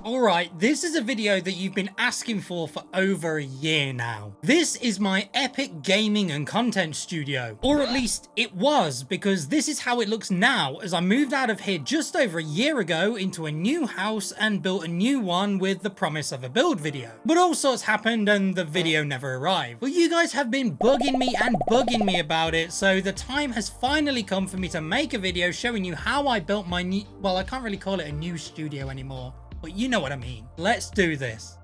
Alright, this is a video that you've been asking for over a year now. This is my epic gaming and content studio. Or at least it was, because this is how it looks now as I moved out of here just over a year ago into a new house and built a new one with the promise of a build video. But all sorts happened and the video never arrived. But you guys have been bugging me about it, so the time has finally come for me to make a video showing you how I built my new, well, I can't really call it a new studio anymore, but you know what I mean. Let's do this.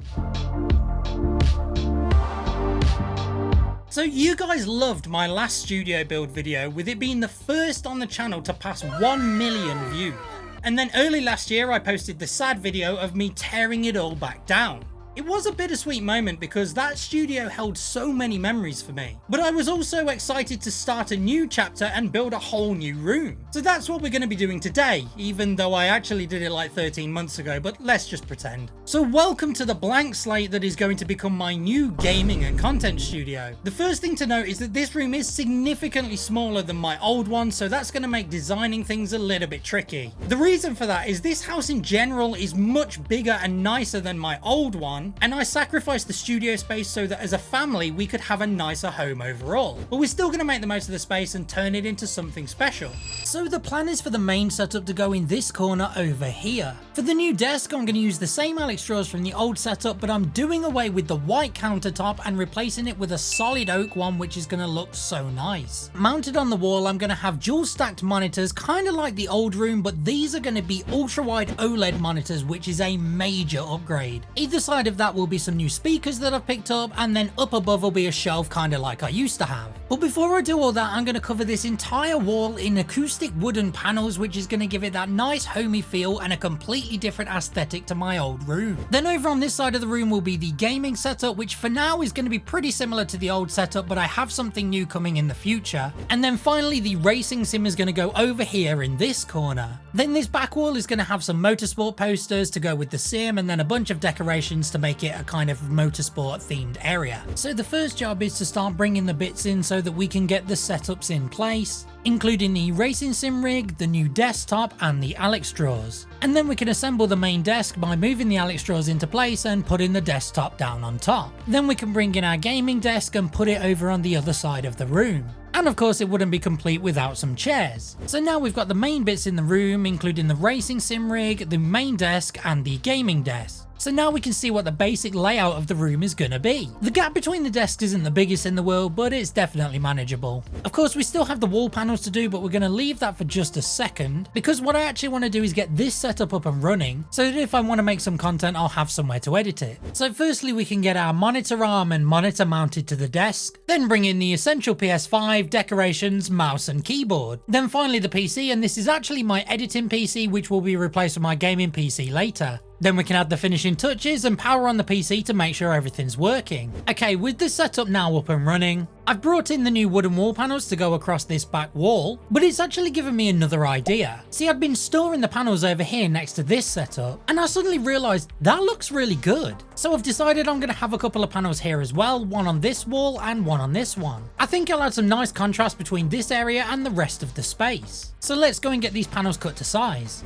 So you guys loved my last studio build video, with it being the first on the channel to pass 1 million views. And then early last year I posted the sad video of me tearing it all back down. It was a bittersweet moment because that studio held so many memories for me. But I was also excited to start a new chapter and build a whole new room. So that's what we're going to be doing today, even though I actually did it like 13 months ago, but let's just pretend. So welcome to the blank slate that is going to become my new gaming and content studio. The first thing to note is that this room is significantly smaller than my old one, so that's going to make designing things a little bit tricky. The reason for that is this house in general is much bigger and nicer than my old one, and I sacrificed the studio space so that as a family we could have a nicer home overall. But we're still going to make the most of the space and turn it into something special. So the plan is for the main setup to go in this corner over here. For the new desk I'm going to use the same Alex straws from the old setup, but I'm doing away with the white countertop and replacing it with a solid oak one, which is going to look so nice. Mounted on the wall I'm going to have dual stacked monitors, kind of like the old room, but these are going to be ultra wide OLED monitors, which is a major upgrade. Either side of that will be some new speakers that I've picked up, and then up above will be a shelf kind of like I used to have. But before I do all that, I'm going to cover this entire wall in acoustic wooden panels, which is going to give it that nice homey feel and a completely different aesthetic to my old room. Then over on this side of the room will be the gaming setup, which for now is going to be pretty similar to the old setup, but I have something new coming in the future. And then finally the racing sim is going to go over here in this corner. Then this back wall is going to have some motorsport posters to go with the sim, and then a bunch of decorations to make it a kind of motorsport themed area. So the first job is to start bringing the bits in so that we can get the setups in place, including the racing sim rig, the new desktop and the Alex straws. And then we can assemble the main desk by moving the Alex straws into place and putting the desktop down on top. Then we can bring in our gaming desk and put it over on the other side of the room. And of course it wouldn't be complete without some chairs. So now we've got the main bits in the room, including the racing sim rig, the main desk and the gaming desk. So now we can see what the basic layout of the room is gonna be. The gap between the desks isn't the biggest in the world, but it's definitely manageable. Of course we still have the wall panels to do, but we're gonna leave that for just a second, because what I actually want to do is get this setup up and running, so that if I want to make some content I'll have somewhere to edit it. So firstly we can get our monitor arm and monitor mounted to the desk, then bring in the essential PS5, decorations, mouse and keyboard. Then finally the PC, and this is actually my editing PC, which will be replaced with my gaming PC later. Then we can add the finishing touches and power on the PC to make sure everything's working. Okay, with the setup now up and running, I've brought in the new wooden wall panels to go across this back wall, but it's actually given me another idea. See, I'd been storing the panels over here next to this setup, and I suddenly realized that looks really good. So I've decided I'm going to have a couple of panels here as well, one on this wall and one on this one. I think I'll add some nice contrast between this area and the rest of the space. So let's go and get these panels cut to size.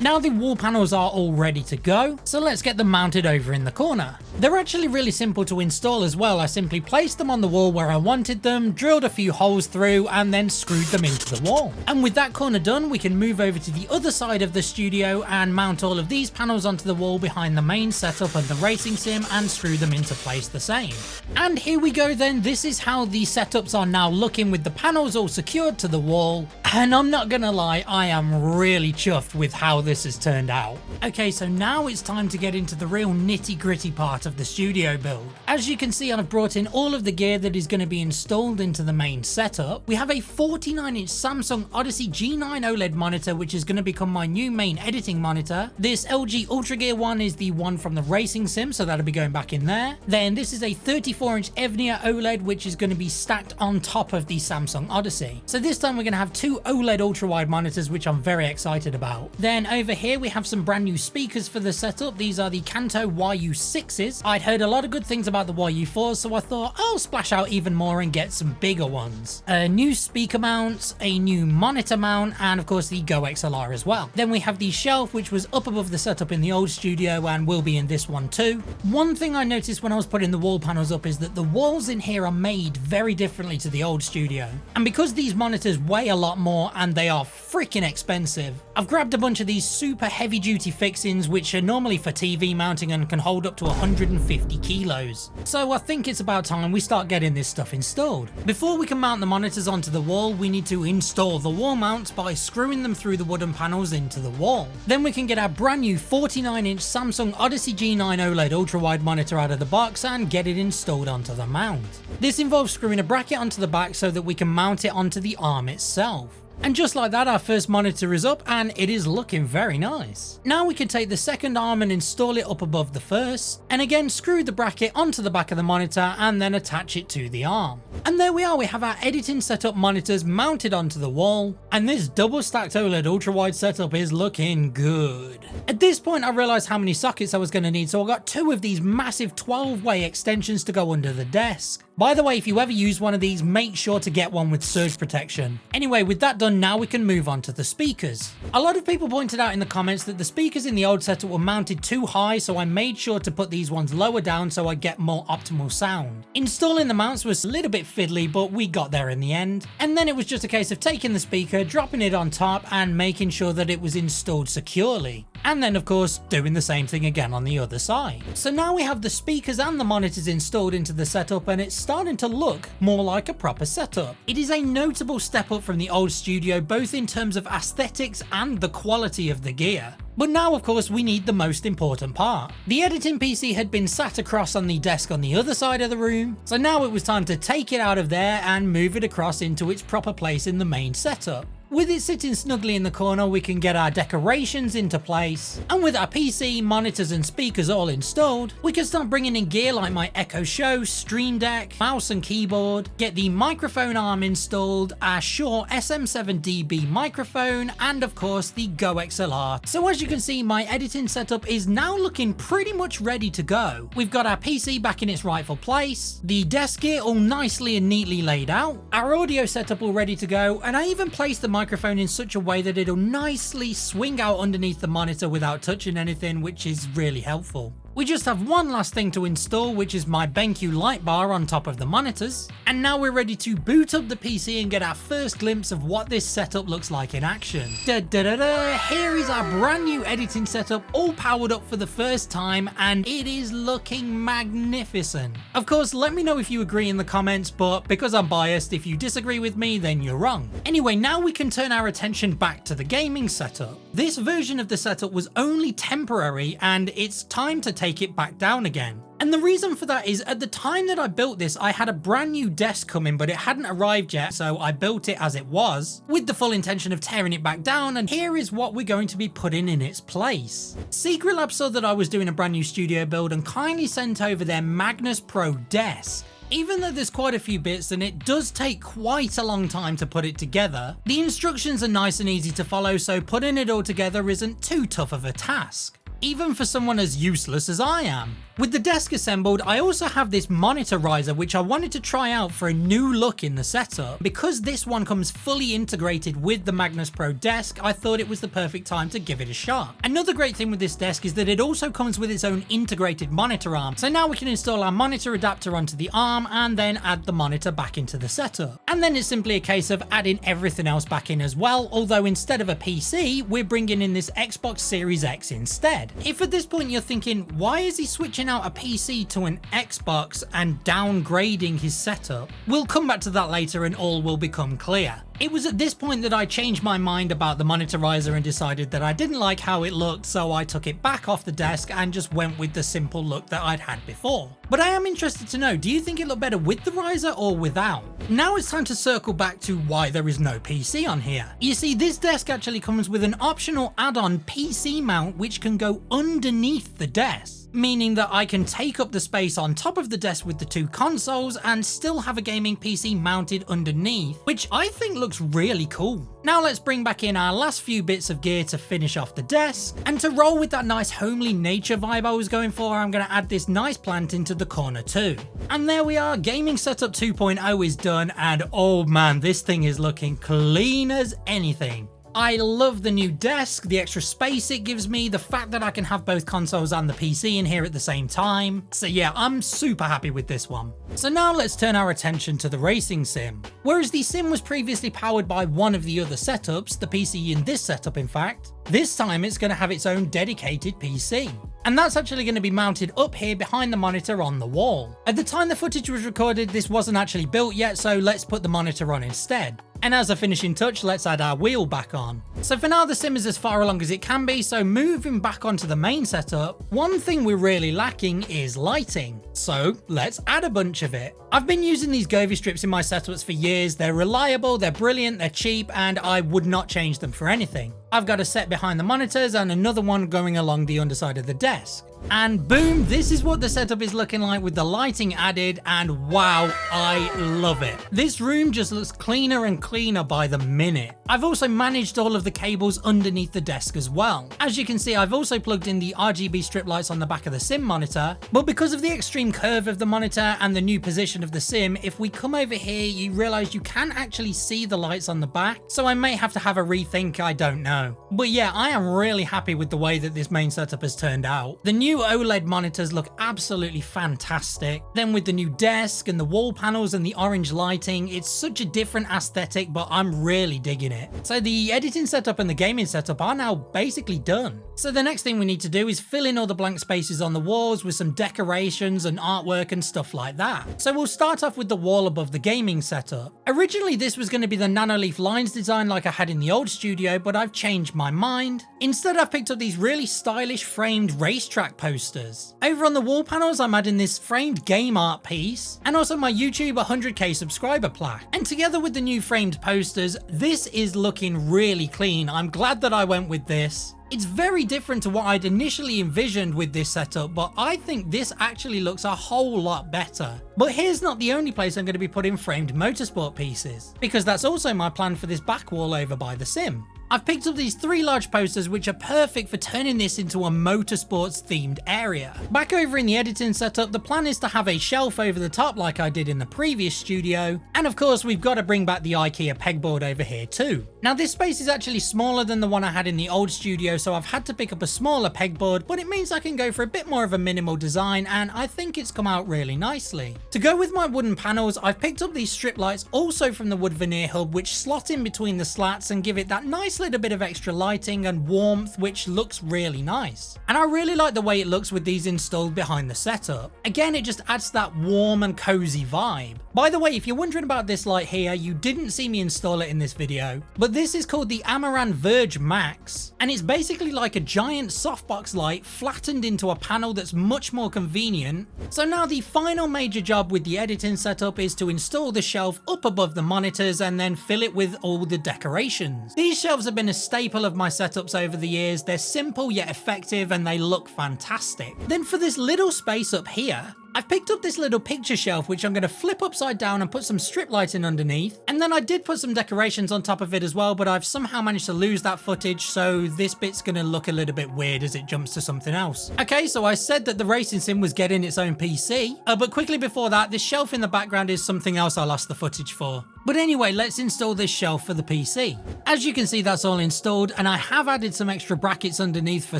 Now the wall panels are all ready to go, so let's get them mounted over in the corner. They're actually really simple to install as well. I simply placed them on the wall where I wanted them, drilled a few holes through and then screwed them into the wall. And with that corner done, we can move over to the other side of the studio and mount all of these panels onto the wall behind the main setup and the racing sim and screw them into place the same. And here we go then, this is how the setups are now looking with the panels all secured to the wall. And I'm not gonna lie, I am really chuffed with how this has turned out. Okay, so now it's time to get into the real nitty-gritty part of the studio build. As you can see, I've brought in all of the gear that is going to be installed into the main setup. We have a 49-inch Samsung Odyssey G9 OLED monitor, which is going to become my new main editing monitor. This LG Ultra Gear one is the one from the racing sim, so that'll be going back in there. Then this is a 34-inch Evnia OLED, which is going to be stacked on top of the Samsung Odyssey. So this time we're going to have two OLED ultra-wide monitors, which I'm very excited about. Then over here we have some brand new speakers for the setup. These are the Kanto YU6s. I'd heard a lot of good things about the YU4s, so I thought I'll splash out even more and get some bigger ones. New speaker mounts, a new monitor mount, and of course the Go XLR as well. Then we have the shelf, which was up above the setup in the old studio and will be in this one too. One thing I noticed when I was putting the wall panels up is that the walls in here are made very differently to the old studio. And because these monitors weigh a lot more and they are freaking expensive, I've grabbed a bunch of these super heavy duty fixings which are normally for TV mounting and can hold up to 150 kilos. So I think it's about time we start getting this stuff installed. Before we can mount the monitors onto the wall, we need to install the wall mounts by screwing them through the wooden panels into the wall. Then we can get our brand new 49-inch Samsung Odyssey G9 OLED ultra-wide monitor out of the box and get it installed onto the mount. This involves screwing a bracket onto the back so that we can mount it onto the arm itself. And just like that, our first monitor is up and it is looking very nice. Now we can take the second arm and install it up above the first, and again screw the bracket onto the back of the monitor and then attach it to the arm. And there we are, we have our editing setup monitors mounted onto the wall, and this double stacked OLED ultra wide setup is looking good. At this point I realized how many sockets I was going to need, so I got two of these massive 12-way extensions to go under the desk. By the way, if you ever use one of these, make sure to get one with surge protection. Anyway, with that done, now we can move on to the speakers. A lot of people pointed out in the comments that the speakers in the old setup were mounted too high, so I made sure to put these ones lower down so I get more optimal sound. Installing the mounts was a little bit fiddly, but we got there in the end. And then it was just a case of taking the speaker, dropping it on top, and making sure that it was installed securely. And then of course, doing the same thing again on the other side. So now we have the speakers and the monitors installed into the setup, and it's starting to look more like a proper setup. It is a notable step up from the old studio, both in terms of aesthetics and the quality of the gear. But now of course we need the most important part. The editing PC had been sat across on the desk on the other side of the room, so now it was time to take it out of there and move it across into its proper place in the main setup. With it sitting snugly in the corner, we can get our decorations into place, and with our PC, monitors and speakers all installed, we can start bringing in gear like my Echo Show, Stream Deck, mouse and keyboard, get the microphone arm installed, our Shure SM7DB microphone, and of course the Go XLR. So as you can see, my editing setup is now looking pretty much ready to go. We've got our PC back in its rightful place, the desk gear all nicely and neatly laid out, our audio setup all ready to go, and I even placed the microphone in such a way that it'll nicely swing out underneath the monitor without touching anything, which is really helpful. We just have one last thing to install, which is my BenQ light bar on top of the monitors. And now we're ready to boot up the PC and get our first glimpse of what this setup looks like in action. Here is our brand new editing setup, all powered up for the first time, and it is looking magnificent. Of course, let me know if you agree in the comments, but because I'm biased, if you disagree with me, then you're wrong. Anyway, now we can turn our attention back to the gaming setup. This version of the setup was only temporary, and it's time to take it back down again. And the reason for that is, at the time that I built this, I had a brand new desk coming, but it hadn't arrived yet, so I built it as it was, with the full intention of tearing it back down, and here is what we're going to be putting in its place. Secret Lab saw that I was doing a brand new studio build and kindly sent over their Magnus Pro desk. Even though there's quite a few bits and it does take quite a long time to put it together, the instructions are nice and easy to follow, so putting it all together isn't too tough of a task, even for someone as useless as I am. With the desk assembled, I also have this monitor riser which I wanted to try out for a new look in the setup. Because this one comes fully integrated with the Magnus Pro desk, I thought it was the perfect time to give it a shot. Another great thing with this desk is that it also comes with its own integrated monitor arm, so now we can install our monitor adapter onto the arm and then add the monitor back into the setup. And then it's simply a case of adding everything else back in as well, although instead of a PC, we're bringing in this Xbox Series X instead. If at this point you're thinking, why is he switching out a PC to an Xbox and downgrading his setup? We'll come back to that later and all will become clear. It was at this point that I changed my mind about the monitor riser and decided that I didn't like how it looked, so I took it back off the desk and just went with the simple look that I'd had before. But I am interested to know, do you think it looked better with the riser or without? Now it's time to circle back to why there is no PC on here. You see, this desk actually comes with an optional add-on PC mount which can go underneath the desk, meaning that I can take up the space on top of the desk with the two consoles and still have a gaming PC mounted underneath, which I think looks looks really cool. Now let's bring back in our last few bits of gear to finish off the desk, and to roll with that nice homely nature vibe I was going for, I'm going to add this nice plant into the corner too. And there we are, gaming setup 2.0 is done, and oh man, this thing is looking clean as anything. I love the new desk, the extra space it gives me, the fact that I can have both consoles and the PC in here at the same time. So yeah, I'm super happy with this one. So now let's turn our attention to the racing sim. Whereas the sim was previously powered by one of the other setups, the PC in this setup in fact, this time it's going to have its own dedicated PC. And that's actually going to be mounted up here behind the monitor on the wall. At the time the footage was recorded, this wasn't actually built yet, so let's put the monitor on instead. And as a finishing touch, let's add our wheel back on. So for now, the sim is as far along as it can be, so moving back onto the main setup, one thing we're really lacking is lighting. So let's add a bunch of it. I've been using these Govee strips in my setups for years. They're reliable, they're brilliant, they're cheap, and I would not change them for anything. I've got a set behind the monitors and another one going along the underside of the desk. And boom, this is what the setup is looking like with the lighting added, and wow, I love it. This room just looks cleaner and cleaner by the minute. I've also managed all of the cables underneath the desk as well. As you can see, I've also plugged in the RGB strip lights on the back of the sim monitor, but because of the extreme curve of the monitor and the new position of the sim, if we come over here, you realize you can actually see the lights on the back, so I may have to have a rethink, I don't know. But yeah, I am really happy with the way that this main setup has turned out. The new OLED monitors look absolutely fantastic. Then with the new desk and the wall panels and the orange lighting, it's such a different aesthetic, but I'm really digging it. So the editing setup and the gaming setup are now basically done. So the next thing we need to do is fill in all the blank spaces on the walls with some decorations and artwork and stuff like that. So we'll start off with the wall above the gaming setup. Originally this was going to be the nanoleaf lines design like I had in the old studio, but I've changed my mind. Instead I've picked up these really stylish framed racetrack posters. Over on the wall panels, I'm adding this framed game art piece and also my YouTube 100k subscriber plaque. And together with the new framed posters, this is looking really clean. I'm glad that I went with this. It's very different to what I'd initially envisioned with this setup, but I think this actually looks a whole lot better. But here's not the only place I'm going to be putting framed motorsport pieces, because that's also my plan for this back wall over by the sim. I've picked up these 3 large posters which are perfect for turning this into a motorsports themed area. Back over in the editing setup, the plan is to have a shelf over the top like I did in the previous studio, and of course we've got to bring back the IKEA pegboard over here too. Now this space is actually smaller than the one I had in the old studio, so I've had to pick up a smaller pegboard, but it means I can go for a bit more of a minimal design, and I think it's come out really nicely. To go with my wooden panels, I've picked up these strip lights also from the wood veneer hub, which slot in between the slats and give it that nice little bit of extra lighting and warmth, which looks really nice. And I really like the way it looks with these installed behind the setup. Again, it just adds that warm and cozy vibe. By the way, if you're wondering about this light here, you didn't see me install it in this video, but this is called the Amaran Verge Max, and it's basically like a giant softbox light flattened into a panel that's much more convenient. So now the final major job with the editing setup is to install the shelf up above the monitors and then fill it with all the decorations. These shelves have been a staple of my setups over the years. They're simple yet effective and they look fantastic. Then for this little space up here, I've picked up this little picture shelf which I'm going to flip upside down and put some strip lighting underneath, and then I did put some decorations on top of it as well, but I've somehow managed to lose that footage, so this bit's going to look a little bit weird as it jumps to something else. Okay, so I said that the racing sim was getting its own PC, but quickly before that, this shelf in the background is something else I lost the footage for. But anyway, let's install this shelf for the PC. As you can see, that's all installed, and I have added some extra brackets underneath for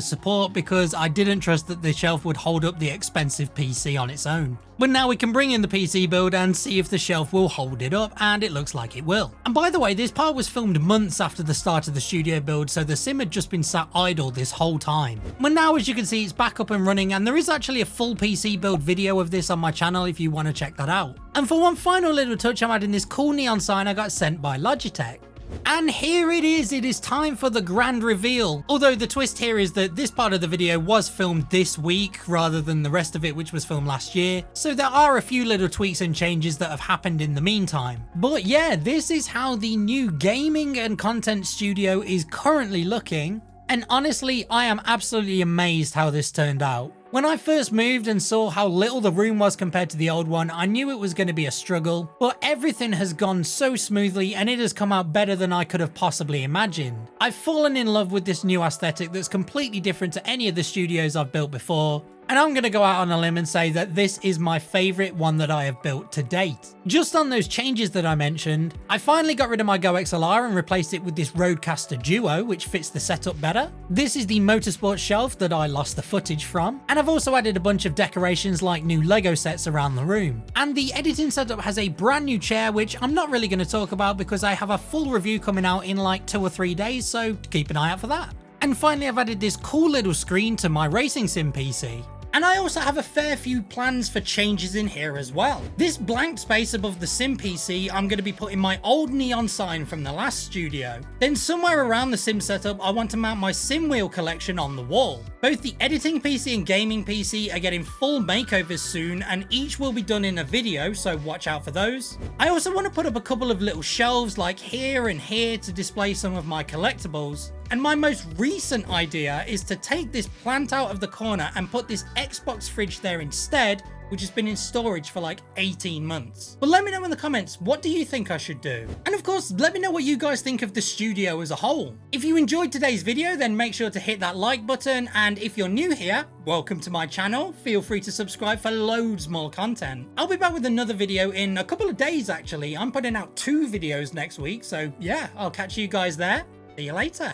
support because I didn't trust that the shelf would hold up the expensive PC on its own. But now we can bring in the PC build and see if the shelf will hold it up, and it looks like it will. And by the way, this part was filmed months after the start of the studio build, so the sim had just been sat idle this whole time. But now, as you can see, it's back up and running, and there is actually a full PC build video of this on my channel if you want to check that out. And for one final little touch, I'm adding this cool neon sign I got sent by Logitech. And here it is time for the grand reveal. Although the twist here is that this part of the video was filmed this week rather than the rest of it, which was filmed last year. So there are a few little tweaks and changes that have happened in the meantime. But yeah, this is how the new gaming and content studio is currently looking. And honestly, I am absolutely amazed how this turned out. When I first moved and saw how little the room was compared to the old one, I knew it was going to be a struggle, but everything has gone so smoothly and it has come out better than I could have possibly imagined. I've fallen in love with this new aesthetic that's completely different to any of the studios I've built before. And I'm going to go out on a limb and say that this is my favourite one that I have built to date. Just on those changes that I mentioned, I finally got rid of my Go XLR and replaced it with this Rodecaster Duo, which fits the setup better. This is the motorsport shelf that I lost the footage from. And I've also added a bunch of decorations like new Lego sets around the room. And the editing setup has a brand new chair, which I'm not really going to talk about because I have a full review coming out in like 2 or 3 days, so keep an eye out for that. And finally, I've added this cool little screen to my racing sim PC. And I also have a fair few plans for changes in here as well. This blank space above the sim PC, I'm going to be putting my old neon sign from the last studio. Then somewhere around the sim setup, I want to mount my sim wheel collection on the wall. Both the editing PC and gaming PC are getting full makeovers soon, and each will be done in a video, so watch out for those. I also want to put up a couple of little shelves like here and here to display some of my collectibles. And my most recent idea is to take this plant out of the corner and put this Xbox fridge there instead, which has been in storage for like 18 months. But let me know in the comments, what do you think I should do? And of course, let me know what you guys think of the studio as a whole. If you enjoyed today's video, then make sure to hit that like button. And if you're new here, welcome to my channel. Feel free to subscribe for loads more content. I'll be back with another video in a couple of days, actually. I'm putting out 2 videos next week. So yeah, I'll catch you guys there. See you later.